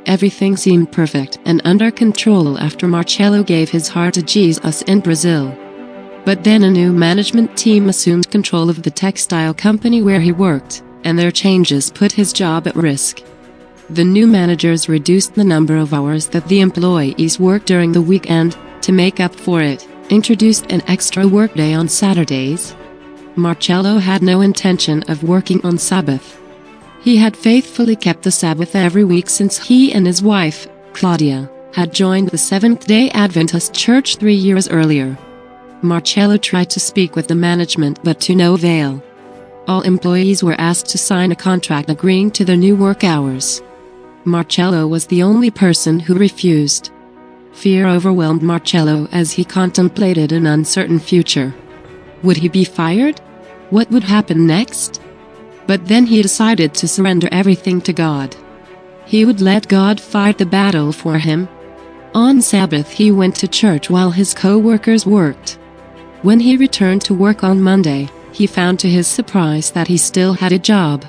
everything seemed perfect and under control after Marcelo gave his heart to Jesus in Brazil. But then a new management team assumed control of the textile company where he worked, and their changes put his job at risk. The new managers reduced the number of hours that the employees worked during the weekend. To make up for it, introduced an extra workday on Saturdays. Marcelo had no intention of working on Sabbath. He had faithfully kept the Sabbath every week since he and his wife, Claudia, had joined the Seventh-day Adventist Church 3 years earlier. Marcelo tried to speak with the management but to no avail. All employees were asked to sign a contract agreeing to their new work hours. Marcelo was the only person who refused. Fear overwhelmed Marcelo as he contemplated an uncertain future. Would he be fired? What would happen next? But then he decided to surrender everything to God. He would let God fight the battle for him. On Sabbath he went to church while his co-workers worked. When he returned to work on Monday, he found to his surprise that he still had a job.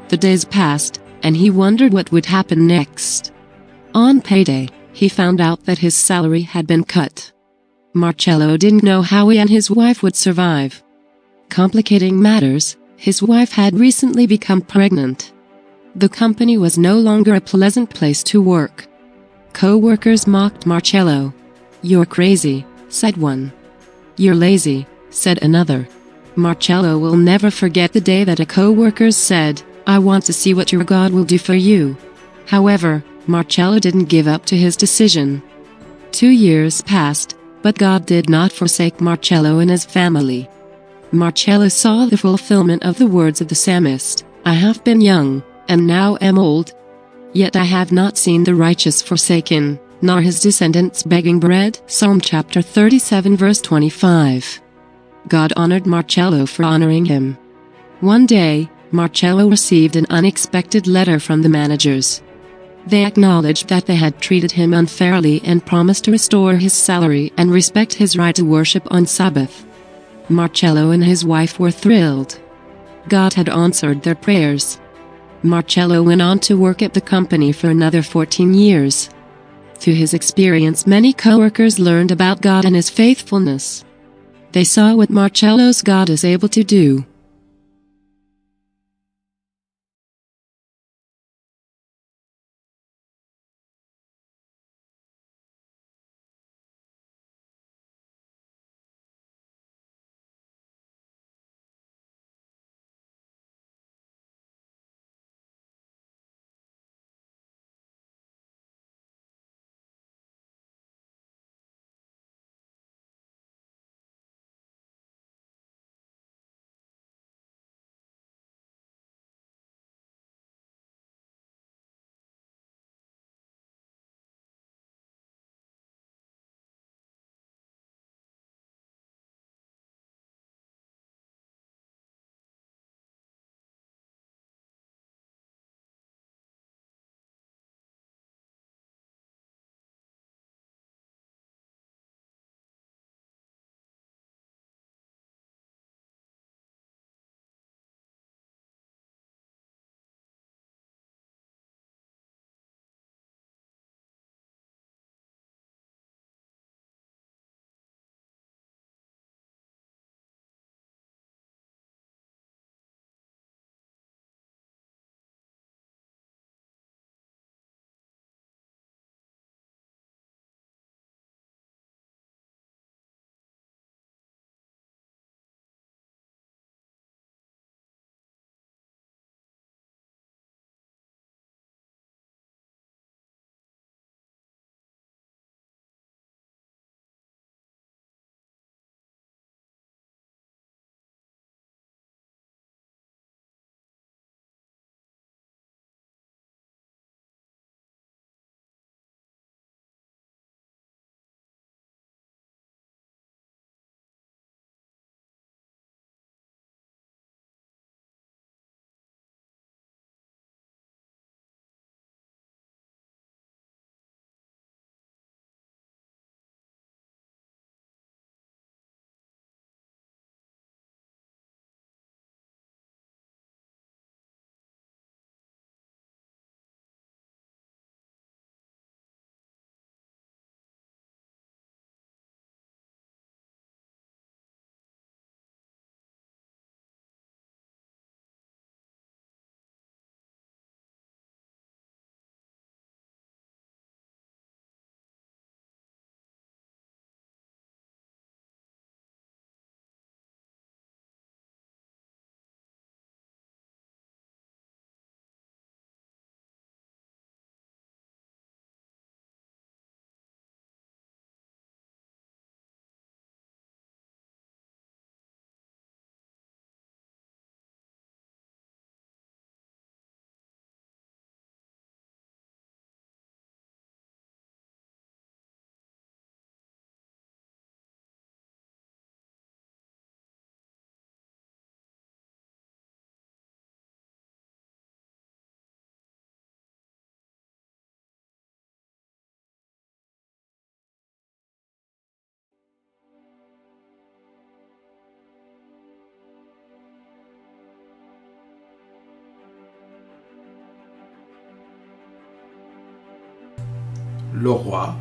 The days passed, and he wondered what would happen next. On payday, he found out that his salary had been cut. Marcelo didn't know how he and his wife would survive. Complicating matters, his wife had recently become pregnant. The company was no longer a pleasant place to work. Co-workers mocked Marcelo. "You're crazy," said one. "You're lazy," said another. Marcelo will never forget the day that a co-worker said, "I want to see what your God will do for you." However, Marcelo didn't give up to his decision. 2 years passed, but God did not forsake Marcelo and his family. Marcelo saw the fulfillment of the words of the psalmist, "I have been young, and now am old. Yet I have not seen the righteous forsaken, nor his descendants begging bread." Psalm chapter 37 verse 25. God honored Marcelo for honoring him. One day, Marcelo received an unexpected letter from the managers. They acknowledged that they had treated him unfairly and promised to restore his salary and respect his right to worship on Sabbath. Marcelo and his wife were thrilled. God had answered their prayers. Marcelo went on to work at the company for another 14 years. Through his experience, many co-workers learned about God and his faithfulness. They saw what Marcelo's God is able to do. le roi